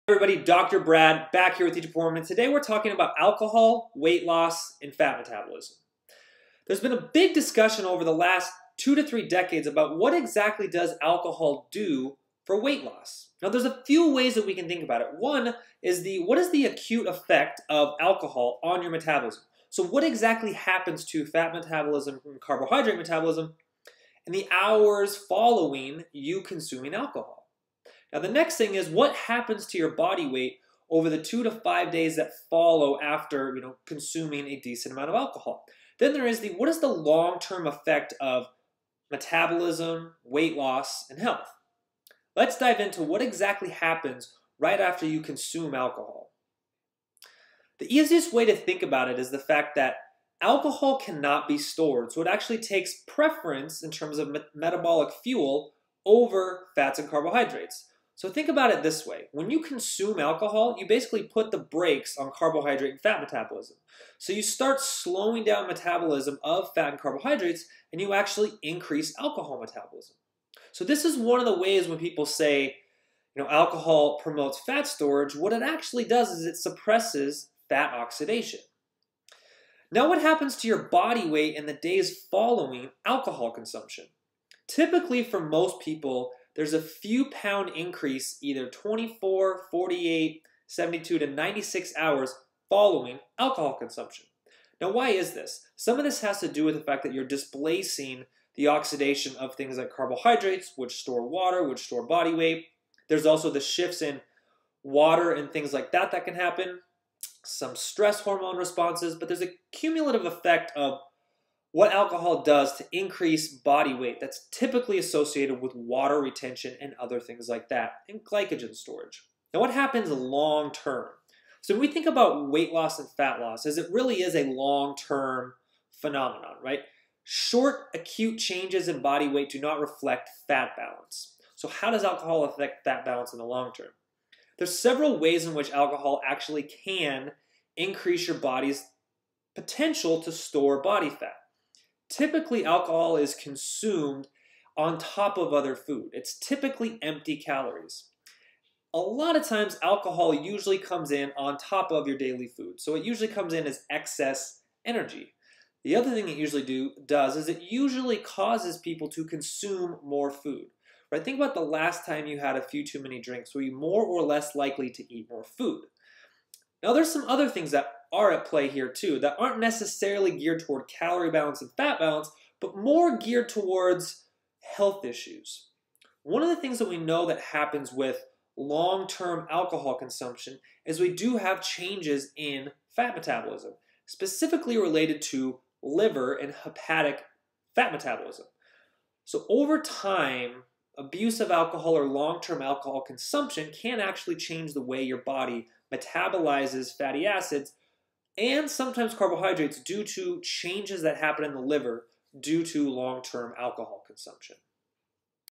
Everybody, Dr. Brad back here with Teacher Performance. Today we're talking about alcohol, weight loss, and fat metabolism. There's been a big discussion over the last 2 to 3 decades about what exactly does alcohol do for weight loss. Now there's a few ways that we can think about it. One is what is the acute effect of alcohol on your metabolism? So what exactly happens to fat metabolism and carbohydrate metabolism in the hours following you consuming alcohol? Now the next thing is what happens to your body weight over the 2 to 5 days that follow after consuming a decent amount of alcohol. Then there is what is the long-term effect of metabolism, weight loss, and health. Let's dive into what exactly happens right after you consume alcohol. The easiest way to think about it is the fact that alcohol cannot be stored, so it actually takes preference in terms of metabolic fuel over fats and carbohydrates. So think about it this way. When you consume alcohol, you basically put the brakes on carbohydrate and fat metabolism. So you start slowing down metabolism of fat and carbohydrates, and you actually increase alcohol metabolism. So this is one of the ways when people say, alcohol promotes fat storage, what it actually does is it suppresses fat oxidation. Now what happens to your body weight in the days following alcohol consumption? Typically for most people, there's a few pound increase either 24, 48, 72 to 96 hours following alcohol consumption. Now why is this? Some of this has to do with the fact that you're displacing the oxidation of things like carbohydrates, which store water, which store body weight. There's also the shifts in water and things like that can happen. Some stress hormone responses, but there's a cumulative effect of what alcohol does to increase body weight that's typically associated with water retention and other things like that, and glycogen storage. Now what happens long term? So when we think about weight loss and fat loss, it really is a long-term phenomenon, right? Short, acute changes in body weight do not reflect fat balance. So how does alcohol affect fat balance in the long term? There's several ways in which alcohol actually can increase your body's potential to store body fat. Typically, alcohol is consumed on top of other food. It's typically empty calories. A lot of times, alcohol usually comes in on top of your daily food. So it usually comes in as excess energy. The other thing it usually does is it usually causes people to consume more food. Right? Think about the last time you had a few too many drinks. Were you more or less likely to eat more food? Now there's some other things that are at play here too that aren't necessarily geared toward calorie balance and fat balance, but more geared towards health issues. One of the things that we know that happens with long-term alcohol consumption is we do have changes in fat metabolism, specifically related to liver and hepatic fat metabolism. So over time, abuse of alcohol or long-term alcohol consumption can actually change the way your body metabolizes fatty acids and sometimes carbohydrates due to changes that happen in the liver due to long-term alcohol consumption.